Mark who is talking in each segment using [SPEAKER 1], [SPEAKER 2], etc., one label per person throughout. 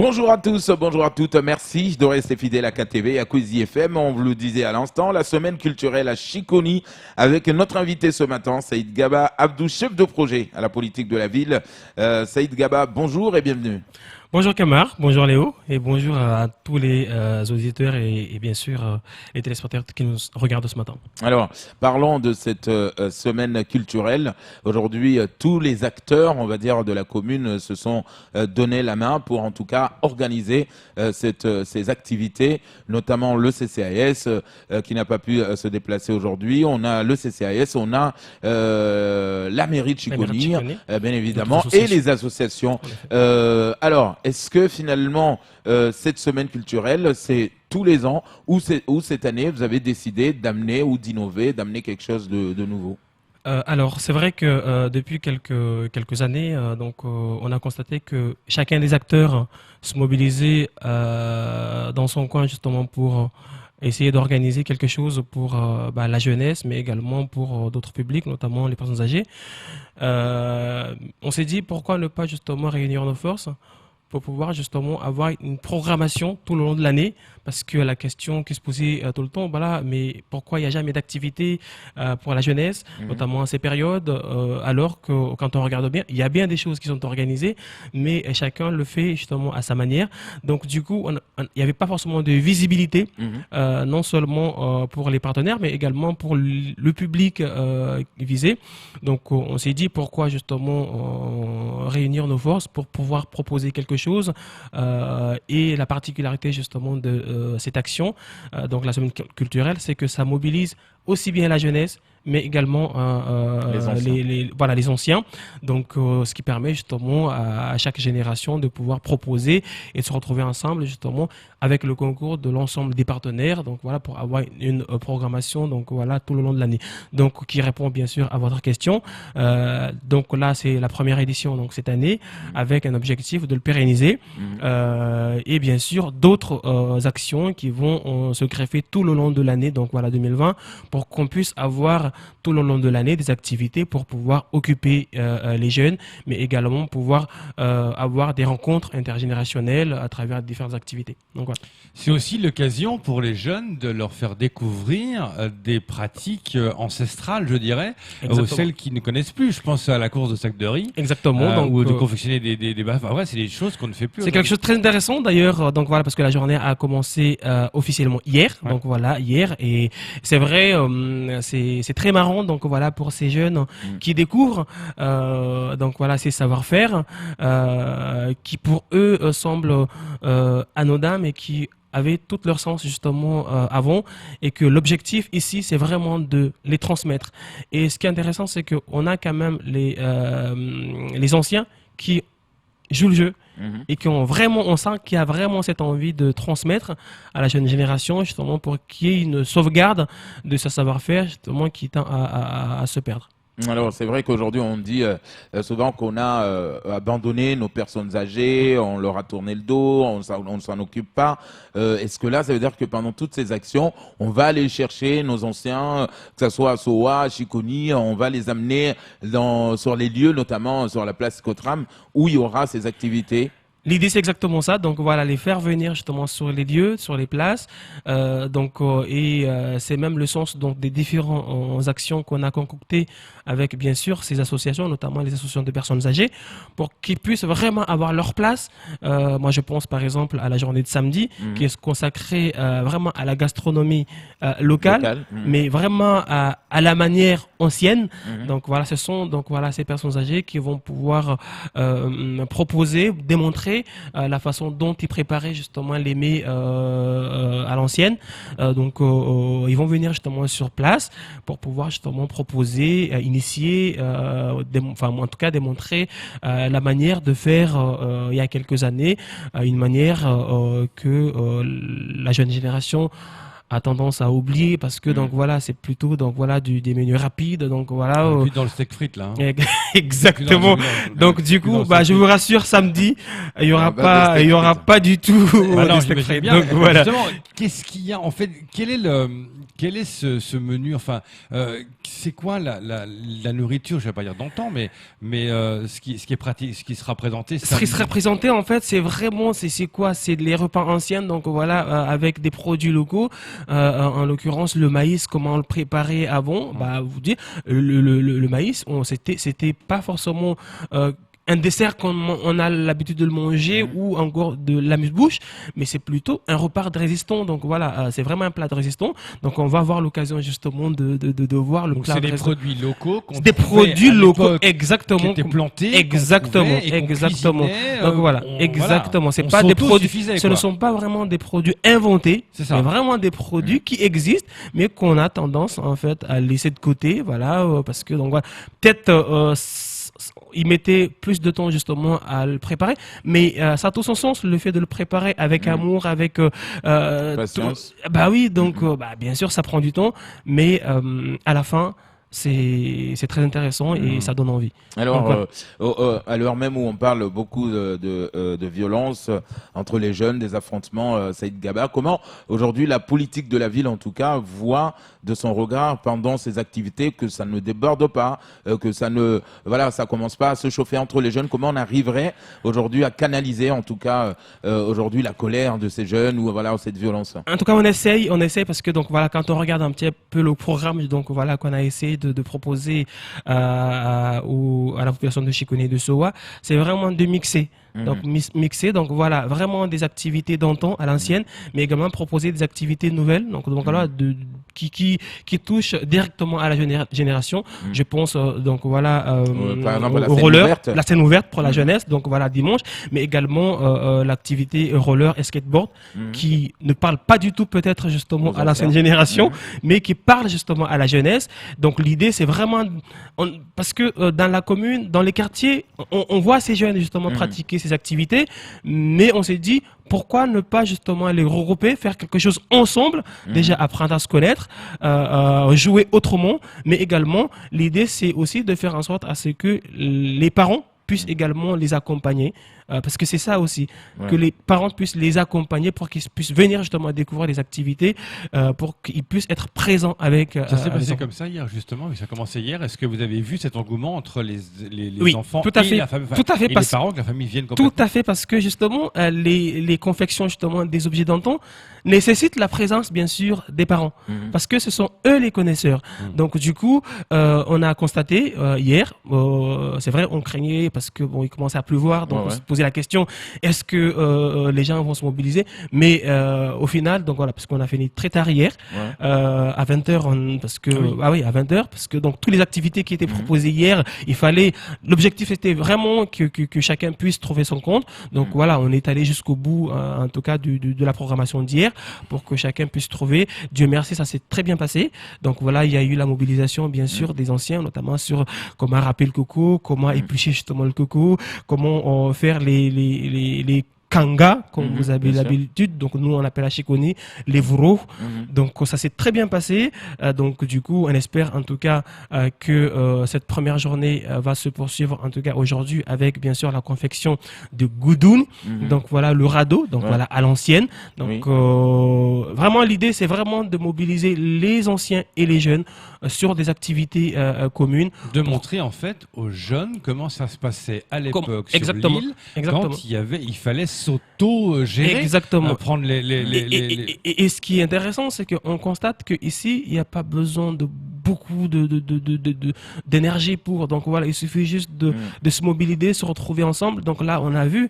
[SPEAKER 1] Bonjour à tous, bonjour à toutes. Merci de rester fidèles à KTV et à Quizy FM. On vous le disait à l'instant, la semaine culturelle à Chiconi avec notre invité ce matin, Saïd Gaba Abdou, chef de projet à la politique de la ville. Saïd Gaba, bonjour et bienvenue.
[SPEAKER 2] Bonjour Kamar, bonjour Léo et bonjour à tous les auditeurs et bien sûr les téléspectateurs qui nous regardent ce matin.
[SPEAKER 1] Alors, parlons de cette semaine culturelle. Aujourd'hui, tous les acteurs, on va dire, de la commune se sont donné la main pour en tout cas organiser ces activités, notamment le CCAS qui n'a pas pu se déplacer aujourd'hui. On a le CCAS, on a la mairie de Chiconi, bien évidemment, et les associations. Alors, est-ce que finalement, cette semaine culturelle, c'est tous les ans ou cette année, vous avez décidé d'amener ou d'innover, d'amener quelque chose de nouveau?
[SPEAKER 2] Alors, c'est vrai que depuis quelques années, on a constaté que chacun des acteurs se mobilisait dans son coin justement pour essayer d'organiser quelque chose pour la jeunesse, mais également pour d'autres publics, notamment les personnes âgées. On s'est dit pourquoi ne pas justement réunir nos forces pour pouvoir justement avoir une programmation tout le long de l'année, parce que la question qui se posait tout le temps, voilà, mais pourquoi il n'y a jamais d'activité pour la jeunesse, notamment à ces périodes, alors que quand on regarde bien, il y a bien des choses qui sont organisées, mais chacun le fait justement à sa manière. Donc du coup, il n'y avait pas forcément de visibilité, non seulement pour les partenaires, mais également pour le public visé. Donc on s'est dit pourquoi justement réunir nos forces pour pouvoir proposer quelque chose, et la particularité justement de cette action, donc la semaine culturelle, c'est que ça mobilise aussi bien la jeunesse, mais également les anciens. Donc, ce qui permet justement à chaque génération de pouvoir proposer et de se retrouver ensemble justement avec le concours de l'ensemble des partenaires. Donc voilà, pour avoir une programmation donc voilà tout le long de l'année. Donc qui répond bien sûr à votre question. Donc là, c'est la première édition donc cette année avec un objectif de le pérenniser et bien sûr d'autres actions qui vont se greffer tout le long de l'année. Donc voilà 2020 pour qu'on puisse avoir tout le long de l'année des activités pour pouvoir occuper les jeunes, mais également pouvoir avoir des rencontres intergénérationnelles à travers différentes activités. Donc, voilà.
[SPEAKER 3] C'est aussi l'occasion pour les jeunes de leur faire découvrir des pratiques ancestrales, je dirais, aux celles qui ne connaissent plus. Je pense à la course de sac de riz.
[SPEAKER 2] Exactement.
[SPEAKER 3] Ou de confectionner des baffes. Enfin, c'est des choses qu'on ne fait plus.
[SPEAKER 2] C'est quelque chose de très intéressant d'ailleurs. Donc voilà, parce que la journée a commencé officiellement hier. Ouais. Donc voilà, hier. Et c'est vrai, c'est très marrant. Donc voilà, pour ces jeunes qui découvrent donc voilà ces savoir-faire qui pour eux semblent anodins, mais qui avaient tout leur sens justement avant, et que l'objectif ici c'est vraiment de les transmettre. Et ce qui est intéressant, c'est qu'on a quand même les anciens qui jouent le jeu et qui ont vraiment, on sent qu'il y a vraiment cette envie de transmettre à la jeune génération justement pour qu'il y ait une sauvegarde de ce savoir-faire justement qui tend à se perdre.
[SPEAKER 1] Alors c'est vrai qu'aujourd'hui on dit souvent qu'on a abandonné nos personnes âgées, on leur a tourné le dos, on ne s'en occupe pas. Est-ce que là ça veut dire que pendant toutes ces actions, on va aller chercher nos anciens, que ce soit à Soa, à Chiconi, on va les amener sur les lieux, notamment sur la place Cotram, où il y aura ces activités?
[SPEAKER 2] L'idée, c'est exactement ça. Donc voilà, les faire venir justement sur les lieux, sur les places. C'est même le sens donc des différentes actions qu'on a concoctées avec bien sûr ces associations, notamment les associations de personnes âgées, pour qu'ils puissent vraiment avoir leur place. Moi, je pense par exemple à la journée de samedi qui est consacrée vraiment à la gastronomie locale, mais vraiment à la manière ancienne. Donc voilà, ce sont donc voilà ces personnes âgées qui vont pouvoir proposer, démontrer la façon dont ils préparaient justement les mets à l'ancienne. Ils vont venir justement sur place pour pouvoir justement proposer, initier, en tout cas démontrer la manière de faire il y a quelques années, une manière que la jeune génération a tendance à oublier, parce que donc voilà, c'est plutôt donc voilà des menus rapides, donc voilà.
[SPEAKER 3] Plus dans le steak frites là. Hein.
[SPEAKER 2] Exactement. Donc du coup, je vous rassure, samedi, il y aura pas du tout
[SPEAKER 3] de
[SPEAKER 2] steak frites.
[SPEAKER 3] Donc voilà. Justement, qu'est-ce qu'il y a en fait? Quel est ce menu? Enfin, c'est quoi la nourriture, je vais pas dire d'antan, mais ce qui est pratique, ce qui sera présenté.
[SPEAKER 2] Ce qui sera présenté, en fait, c'est vraiment, c'est quoi? C'est les repas anciens, donc voilà, avec des produits locaux, en l'occurrence le maïs, comment le préparer avant. Bah, vous dites, le maïs, c'était pas forcément un dessert comme on a l'habitude de le manger ou encore de l'amuse-bouche, mais c'est plutôt un repas de résistant. Donc voilà, c'est vraiment un plat de résistant. Donc on va avoir l'occasion justement de voir le
[SPEAKER 3] donc
[SPEAKER 2] plat.
[SPEAKER 3] C'est des produits locaux qu'on
[SPEAKER 2] des produits locaux, exactement,
[SPEAKER 3] qui étaient plantés,
[SPEAKER 2] exactement,
[SPEAKER 3] exactement.
[SPEAKER 2] Donc voilà, exactement. C'est pas des produits, ce ne sont pas vraiment des produits inventés, c'est vraiment des produits qui existent, mais qu'on a tendance en fait à laisser de côté, voilà, parce que donc voilà, peut-être il mettait plus de temps justement à le préparer, mais ça a tout son sens, le fait de le préparer avec amour, avec
[SPEAKER 1] patience.
[SPEAKER 2] Bah oui, donc bien sûr ça prend du temps, mais à la fin c'est très intéressant et ça donne envie.
[SPEAKER 1] Alors, à l'heure même où on parle beaucoup de violence entre les jeunes, des affrontements, Saïd Gaba, comment aujourd'hui la politique de la ville, en tout cas, voit de son regard pendant ces activités que ça ne déborde pas, que ça ne, voilà, ça commence pas à se chauffer entre les jeunes. Comment on arriverait aujourd'hui à canaliser, en tout cas, aujourd'hui la colère de ces jeunes ou voilà cette violence?
[SPEAKER 2] En tout cas, on essaye parce que donc voilà, quand on regarde un petit peu le programme, donc voilà qu'on a essayé de proposer à la population de Chikone et de Sowa, c'est vraiment de mixer. Donc mixer, donc voilà, vraiment des activités d'antan à l'ancienne, mais également proposer des activités nouvelles, donc voilà, qui touchent directement à la génération. Je pense donc voilà
[SPEAKER 1] par exemple,
[SPEAKER 2] au roller, la scène ouverte pour la jeunesse, donc voilà dimanche, mais également l'activité roller et skateboard qui ne parle pas du tout peut-être justement à l'ancienne génération, mais qui parle justement à la jeunesse. Donc l'idée c'est vraiment parce que dans la commune, dans les quartiers, on voit ces jeunes justement pratiquer ces activités, mais on s'est dit pourquoi ne pas justement les regrouper, faire quelque chose ensemble, déjà apprendre à se connaître, jouer autrement, mais également l'idée c'est aussi de faire en sorte à ce que les parents puissent également les accompagner, parce que c'est ça aussi, que les parents puissent les accompagner pour qu'ils puissent venir justement découvrir des activités, pour qu'ils puissent être présents avec.
[SPEAKER 3] Ça s'est passé comme ça hier justement, ça a commencé hier. Est-ce que vous avez vu cet engouement entre les enfants et la famille,
[SPEAKER 2] tout à fait,
[SPEAKER 3] et les parents, que la famille vienne
[SPEAKER 2] complètement. Tout à fait, parce que justement les confections justement des objets d'antan nécessitent la présence bien sûr des parents, parce que ce sont eux les connaisseurs. Donc du coup, on a constaté hier, c'est vrai, on craignait parce que bon, il commençait à pleuvoir, donc on se posait la question, est-ce que les gens vont se mobiliser? Mais au final, donc voilà, parce qu'on a fini très tard hier, à 20h, parce que à 20h, parce que donc toutes les activités qui étaient proposées hier, l'objectif était vraiment que chacun puisse trouver son compte. Donc voilà, on est allé jusqu'au bout, en tout cas de la programmation d'hier, pour que chacun puisse trouver. Dieu merci, ça s'est très bien passé. Donc voilà, il y a eu la mobilisation bien sûr des anciens, notamment sur comment râper le coco, comment éplucher justement le coco, comment faire les kanga, comme vous avez l'habitude. Donc, nous, on appelle à Chikone les vouros. Donc, ça s'est très bien passé. Donc, du coup, on espère en tout cas que cette première journée va se poursuivre, en tout cas aujourd'hui, avec bien sûr la confection de goudoun. Donc, voilà, le radeau. Donc, voilà, à l'ancienne. Donc, vraiment, l'idée, c'est vraiment de mobiliser les anciens et les jeunes sur des activités communes.
[SPEAKER 3] De montrer, en fait, aux jeunes comment ça se passait à l'époque sur l'île, quand il fallait s'auto-gérer, prendre
[SPEAKER 2] et ce qui est intéressant, c'est qu'on constate qu'ici, il n'y a pas besoin de beaucoup d'énergie pour. Donc voilà, il suffit juste de se mobiliser, se retrouver ensemble. Donc là, on a vu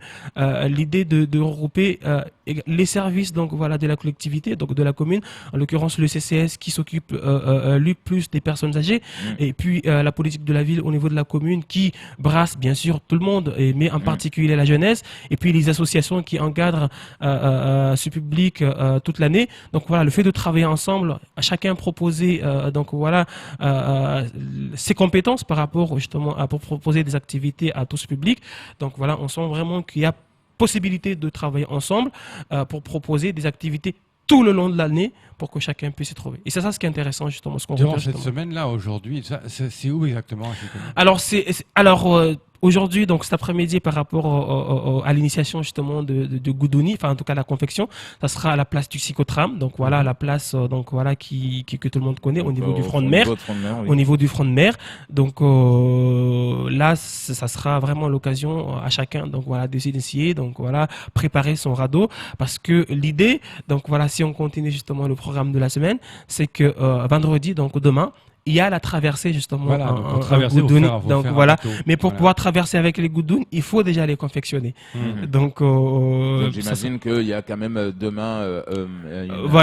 [SPEAKER 2] l'idée de regrouper les services donc voilà de la collectivité, donc de la commune, en l'occurrence le CCS qui s'occupe lui plus des personnes âgées, et puis la politique de la ville au niveau de la commune qui brasse bien sûr tout le monde, mais en particulier la jeunesse, et puis les associations qui encadrent ce public toute l'année. Donc voilà, le fait de travailler ensemble, à chacun proposer donc voilà ses compétences par rapport justement pour proposer des activités à tout ce public. Donc voilà, on sent vraiment qu'il y a possibilité de travailler ensemble pour proposer des activités tout le long de l'année pour que chacun puisse y trouver. Et c'est ça ce qui est intéressant justement.
[SPEAKER 3] Durant cette semaine-là, aujourd'hui, c'est où exactement?
[SPEAKER 2] Alors aujourd'hui, donc cet après-midi, par rapport à l'initiation justement de Goudouni, enfin en tout cas la confection, ça sera à la place du Psychotram, donc voilà la place donc voilà que tout le monde connaît au niveau du front de mer, au niveau du front de mer. Donc là, ça sera vraiment l'occasion à chacun, donc voilà, d'essayer, donc voilà, préparer son radeau, parce que l'idée, donc voilà, si on continue justement le programme de la semaine, c'est que vendredi, donc demain, il y a la traversée justement
[SPEAKER 3] un
[SPEAKER 2] Goudouni. Donc voilà, mais pour pouvoir traverser avec les Goudounes, il faut déjà les confectionner. Donc
[SPEAKER 1] j'imagine qu'il y a quand même demain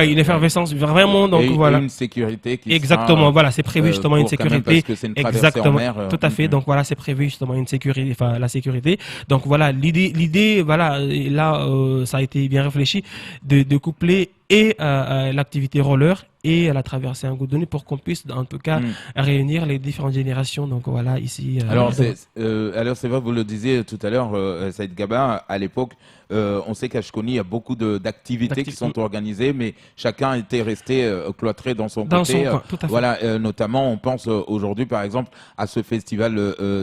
[SPEAKER 2] une effervescence vraiment, donc voilà,
[SPEAKER 1] une sécurité qui
[SPEAKER 2] exactement
[SPEAKER 1] sera,
[SPEAKER 2] voilà, c'est prévu justement une sécurité,
[SPEAKER 1] parce que c'est une
[SPEAKER 2] exactement,
[SPEAKER 1] en mer,
[SPEAKER 2] tout à fait. Donc voilà, c'est prévu justement une sécurité, enfin la sécurité. Donc voilà, l'idée voilà, et là ça a été bien réfléchi de coupler et l'activité roller et la traversée en Goudouni pour qu'on puisse en tout cas réunir les différentes générations. Donc voilà, ici.
[SPEAKER 1] Alors c'est vrai, vous le disiez tout à l'heure, Saïd Gaba, à l'époque, on sait qu'à Chkoni, il y a beaucoup d'activités qui sont organisées, mais chacun était resté cloîtré dans son côté.
[SPEAKER 2] Son coin, tout à fait.
[SPEAKER 1] Voilà, notamment, on pense aujourd'hui, par exemple, à ce festival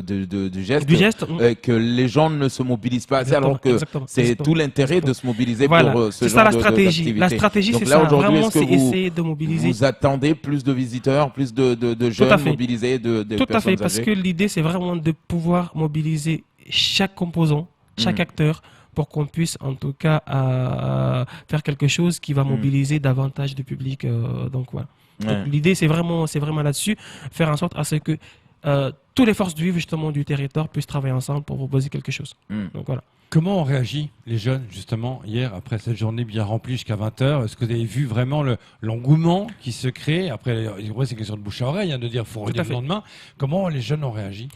[SPEAKER 1] du geste, que les gens ne se mobilisent pas assez, alors que c'est tout l'intérêt de se mobiliser pour ce genre d'activité.
[SPEAKER 2] La stratégie, c'est ça. Vraiment, c'est essayer de mobiliser.
[SPEAKER 1] Vous attendez plus de visiteurs, plus de jeunes mobilisés, de personnes âgées?
[SPEAKER 2] Tout à fait, parce que l'idée, c'est vraiment de pouvoir mobiliser chaque composant, chaque acteur, pour qu'on puisse en tout cas faire quelque chose qui va mobiliser davantage de public. Donc voilà. Donc, l'idée, c'est vraiment là-dessus, faire en sorte à ce que toutes les forces vives justement du territoire puissent travailler ensemble pour proposer quelque chose. Donc voilà.
[SPEAKER 3] Comment ont réagi les jeunes, justement, hier, après cette journée bien remplie jusqu'à 20h? Est-ce que vous avez vu vraiment l'engouement qui se crée? Après, c'est une question de bouche à oreille, de dire qu'il faut revenir le lendemain. Comment les jeunes ont réagi?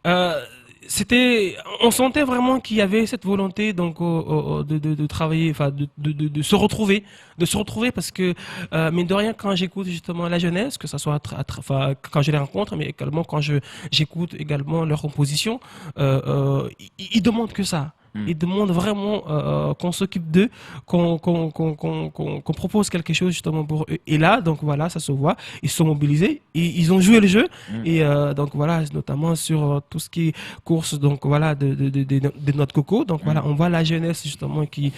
[SPEAKER 2] On sentait vraiment qu'il y avait cette volonté donc de travailler, enfin de se retrouver, parce que mine de rien, quand j'écoute justement la jeunesse, que ça soit quand je les rencontre, mais également quand j'écoute également leurs compositions, ils demandent que ça. Ils demandent vraiment qu'on s'occupe d'eux, qu'on propose quelque chose justement pour eux. Et là, donc voilà, ça se voit. Ils se sont mobilisés, ils ont joué le jeu. Et donc voilà, notamment sur tout ce qui est course, donc voilà, de notre coco. Donc voilà, on voit la jeunesse justement qui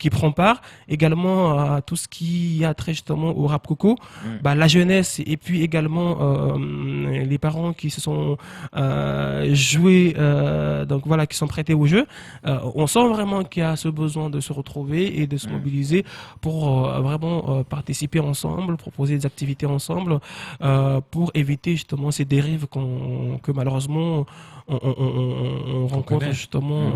[SPEAKER 2] prend part. Également tout ce qui a trait justement au rap coco. La jeunesse et puis également les parents qui se sont joués, donc voilà, qui sont prêtés au jeu. On sent vraiment qu'il y a ce besoin de se retrouver et de se mobiliser pour vraiment participer ensemble, proposer des activités ensemble pour éviter justement ces dérives que malheureusement on rencontre justement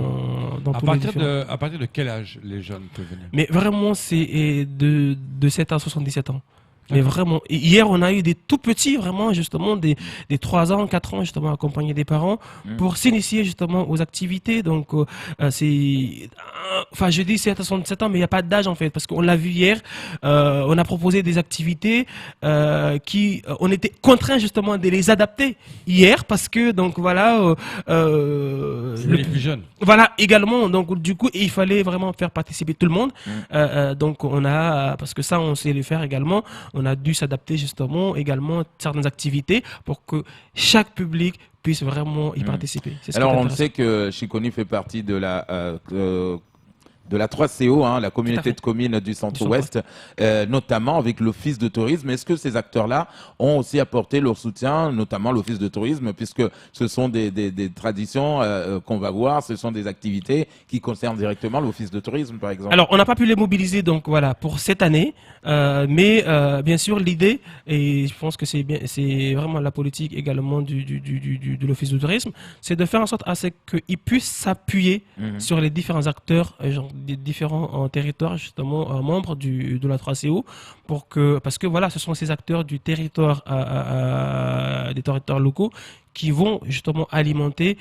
[SPEAKER 2] dans tous les différents...
[SPEAKER 3] À partir de quel âge les jeunes peuvent venir?
[SPEAKER 2] Mais vraiment, c'est de 7 à 77 ans. Mais vraiment, hier on a eu des tout petits, vraiment justement des 3 ans, 4 ans justement accompagnés des parents pour s'initier justement aux activités. Donc je dis 7 à 67 ans, mais il n'y a pas d'âge en fait, parce qu'on l'a vu hier, on a proposé des activités on était contraints justement de les adapter hier, parce que donc voilà
[SPEAKER 3] les plus jeunes.
[SPEAKER 2] Voilà, également, donc du coup il fallait vraiment faire participer tout le monde. Donc parce que ça on sait le faire également, on a dû s'adapter justement également certaines activités pour que chaque public puisse vraiment y participer.
[SPEAKER 1] Alors on sait que Chkoni fait partie de la 3CO, la communauté de communes du Centre-Ouest, notamment avec l'Office de tourisme. Est-ce que ces acteurs-là ont aussi apporté leur soutien, notamment l'Office de tourisme, puisque ce sont des traditions qu'on va voir, ce sont des activités qui concernent directement l'Office de tourisme, par exemple?
[SPEAKER 2] Alors, on n'a pas pu les mobiliser donc voilà pour cette année, mais bien sûr l'idée, et je pense que c'est vraiment la politique également de l'Office de tourisme, c'est de faire en sorte à ce qu'ils puissent s'appuyer sur les différents acteurs, des différents territoires justement membres de la 3CO, parce que voilà, ce sont ces acteurs du territoire, des territoires locaux qui vont justement alimenter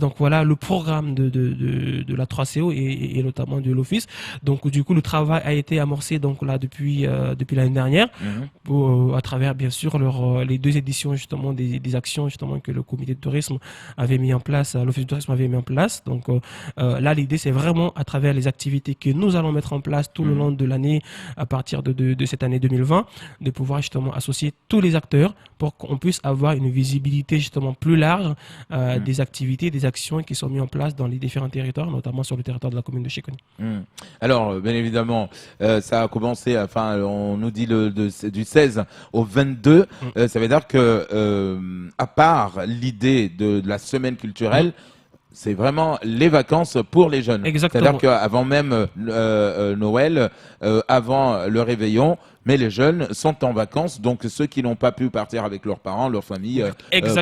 [SPEAKER 2] donc voilà le programme de la 3CO et notamment de l'office. Donc du coup le travail a été amorcé donc là depuis l'année dernière à travers bien sûr les 2 éditions justement des actions justement que le comité de tourisme avait mis en place, l'office de tourisme avait mis en place. Donc là l'idée c'est vraiment à travers les activités que nous allons mettre en place tout le long de l'année à partir de cette année 2020 de pouvoir justement associer tous les acteurs pour qu'on puisse avoir une visibilité justement justement plus large des activités, des actions qui sont mises en place dans les différents territoires, notamment sur le territoire de la commune de Chékoni.
[SPEAKER 1] Alors, bien évidemment, ça a commencé, enfin, on nous dit du 16 au 22. Ça veut dire que, à part l'idée de la semaine culturelle, c'est vraiment les vacances pour les jeunes.
[SPEAKER 2] Exactement.
[SPEAKER 1] C'est-à-dire qu'avant même Noël, avant le réveillon, mais les jeunes sont en vacances, donc ceux qui n'ont pas pu partir avec leurs parents, leur famille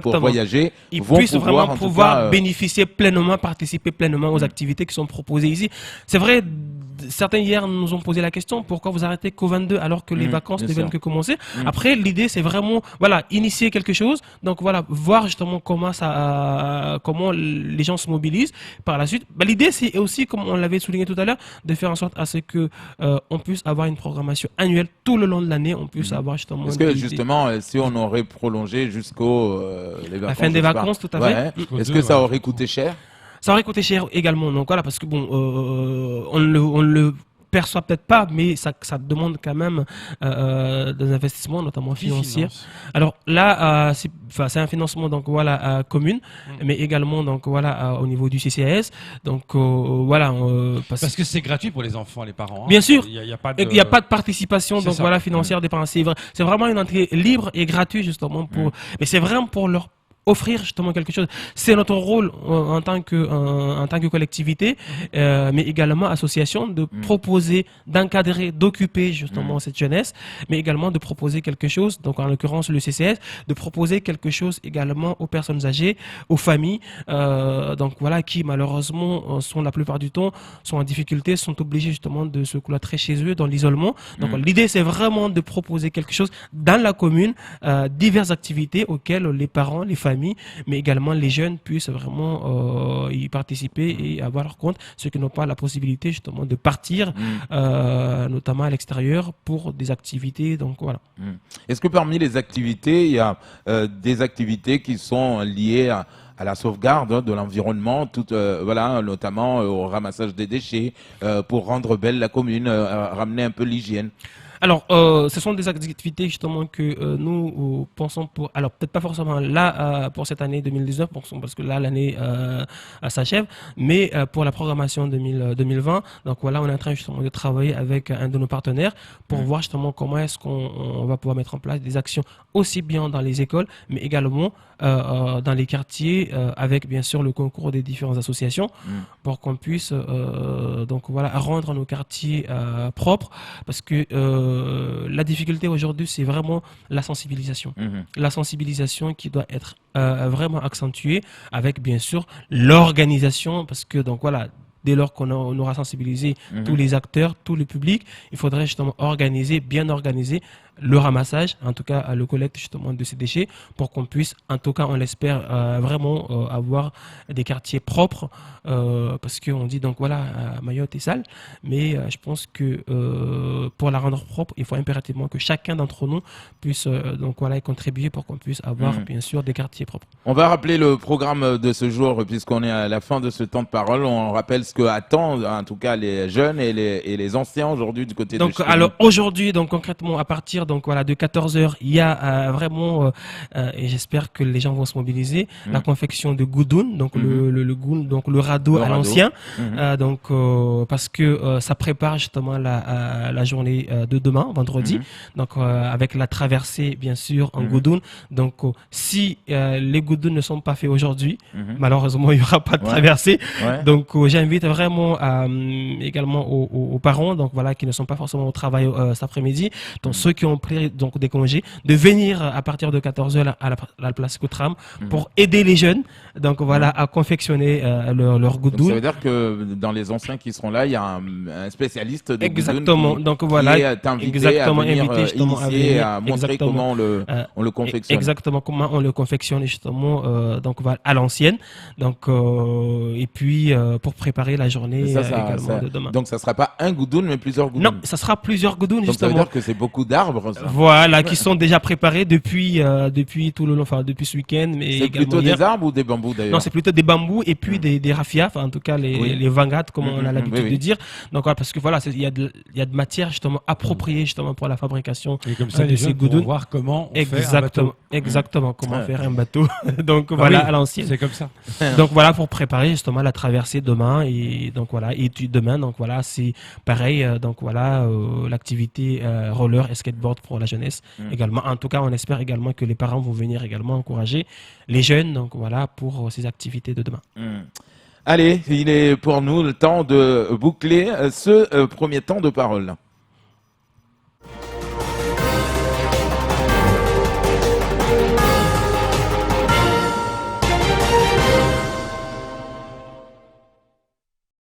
[SPEAKER 1] pour voyager,
[SPEAKER 2] ils
[SPEAKER 1] vont
[SPEAKER 2] puissent
[SPEAKER 1] pouvoir,
[SPEAKER 2] vraiment pouvoir bénéficier pleinement, participer pleinement aux activités qui sont proposées ici. C'est vrai, certains hier nous ont posé la question, pourquoi vous arrêtez qu'au 22 alors que les vacances ne viennent que commencer. Après, l'idée c'est vraiment, voilà, initier quelque chose, donc voilà, voir justement comment les gens se mobilisent par la suite. L'idée c'est aussi, comme on l'avait souligné tout à l'heure, de faire en sorte à ce que on puisse avoir une programmation annuelle tout le long de l'année, on puisse avoir justement...
[SPEAKER 1] Est-ce que justement, si on aurait prolongé jusqu'au
[SPEAKER 2] la fin des vacances, tout à fait.
[SPEAKER 1] Est-ce que ça aurait coûté cher?
[SPEAKER 2] Ça aurait coûté cher également, donc voilà, parce que bon, on le perçoit peut-être pas, mais ça demande quand même des investissements, notamment financiers. Alors là, c'est un financement donc voilà commune, mais également donc voilà au niveau du CCAS. Donc voilà.
[SPEAKER 3] Parce que c'est gratuit pour les enfants, les parents.
[SPEAKER 2] Bien sûr.
[SPEAKER 3] Il n'y a pas
[SPEAKER 2] de participation donc voilà financière des parents. C'est vraiment une entrée libre et gratuite justement pour. Mais c'est vraiment pour leur offrir justement quelque chose. C'est notre rôle en tant que collectivité, mais également association, de proposer, d'encadrer, d'occuper justement cette jeunesse, mais également de proposer quelque chose, donc en l'occurrence le CCS, de proposer quelque chose également aux personnes âgées, aux familles, donc voilà, qui malheureusement sont la plupart du temps sont en difficulté, sont obligés justement de se cloîtrer chez eux dans l'isolement. Donc l'idée c'est vraiment de proposer quelque chose dans la commune, diverses activités auxquelles les parents, les familles, mais également les jeunes puissent vraiment y participer et avoir leur compte, ceux qui n'ont pas la possibilité justement de partir, notamment à l'extérieur pour des activités. Donc voilà.
[SPEAKER 1] Est-ce que parmi les activités, il y a des activités qui sont liées à la sauvegarde de l'environnement, voilà, notamment au ramassage des déchets, pour rendre belle la commune, ramener un peu l'hygiène?
[SPEAKER 2] Alors, ce sont des activités justement que nous pensons pour... Alors, peut-être pas forcément là pour cette année 2019, parce que là, l'année s'achève, mais pour la programmation 2020. Donc voilà, on est en train justement de travailler avec un de nos partenaires pour voir justement comment est-ce qu'on va pouvoir mettre en place des actions aussi bien dans les écoles, mais également dans les quartiers, avec bien sûr le concours des différentes associations, pour qu'on puisse donc voilà rendre nos quartiers propres, parce que la difficulté aujourd'hui, c'est vraiment la sensibilisation. La sensibilisation qui doit être vraiment accentuée avec, bien sûr, l'organisation, parce que, donc voilà, dès lors qu'on aura sensibilisé tous les acteurs, tout le public, il faudrait justement bien organiser le ramassage, en tout cas le collecte justement de ces déchets, pour qu'on puisse, en tout cas on l'espère, vraiment avoir des quartiers propres, parce qu'on dit donc voilà, Mayotte est sale, mais je pense que pour la rendre propre, il faut impérativement que chacun d'entre nous puisse donc voilà y contribuer pour qu'on puisse avoir bien sûr des quartiers propres.
[SPEAKER 1] On va rappeler le programme de ce jour, puisqu'on est à la fin de ce temps de parole. On rappelle ce que attendent en tout cas les jeunes et les anciens aujourd'hui du côté de Chékoni.
[SPEAKER 2] Alors aujourd'hui, donc concrètement à partir donc voilà de 14h, il y a vraiment et j'espère que les gens vont se mobiliser, la confection de goudoun, donc le radeau à l'ancien, donc parce que ça prépare justement la journée de demain, vendredi, donc avec la traversée bien sûr en goudoun. Donc si les goudouns ne sont pas faits aujourd'hui, malheureusement il y aura pas de traversée. Donc j'invite vraiment également aux parents, donc voilà, qui ne sont pas forcément au travail cet après-midi, donc ceux qui ont pris donc des congés, de venir à partir de 14h à la place Coutram pour aider les jeunes, donc voilà, à confectionner leur goudoun.
[SPEAKER 1] Ça veut dire que dans les anciens qui seront là, il y a un spécialiste de
[SPEAKER 2] exactement,
[SPEAKER 1] goudoun
[SPEAKER 2] donc voilà,
[SPEAKER 1] qui est invité à venir initier, à montrer comment on le confectionne.
[SPEAKER 2] Exactement, comment on le confectionne justement, donc voilà, à l'ancienne, donc et puis pour préparer la journée également de demain.
[SPEAKER 1] Donc ça sera pas un goudoun, mais plusieurs goudouns.
[SPEAKER 2] Non, ça sera plusieurs goudouns justement.
[SPEAKER 1] Donc ça veut dire que c'est beaucoup d'arbres.
[SPEAKER 2] Voilà, qui sont déjà préparés depuis tout le long, enfin depuis ce week-end.
[SPEAKER 1] C'est plutôt des arbres ou des bambous d'ailleurs?
[SPEAKER 2] Non, c'est plutôt des bambous et puis des raffias, enfin en tout cas les vangades comme on a l'habitude de dire. Donc voilà, parce que voilà, il y a de matière justement appropriée justement pour la fabrication
[SPEAKER 3] et comme ça,
[SPEAKER 2] de ces goudouns.
[SPEAKER 3] Voir comment on fait un bateau.
[SPEAKER 2] Exactement, comment faire un bateau. Donc
[SPEAKER 3] Bah
[SPEAKER 2] voilà,
[SPEAKER 3] oui,
[SPEAKER 2] à l'ancienne.
[SPEAKER 3] c'est comme ça.
[SPEAKER 2] Donc voilà, pour préparer justement la traversée demain. Et donc voilà, et demain, donc voilà, c'est pareil. Donc voilà, l'activité roller et skateboard pour la jeunesse également. En tout cas, on espère également que les parents vont venir également encourager les jeunes, donc voilà, pour ces activités de demain.
[SPEAKER 1] Allez, il est pour nous le temps de boucler ce premier temps de parole.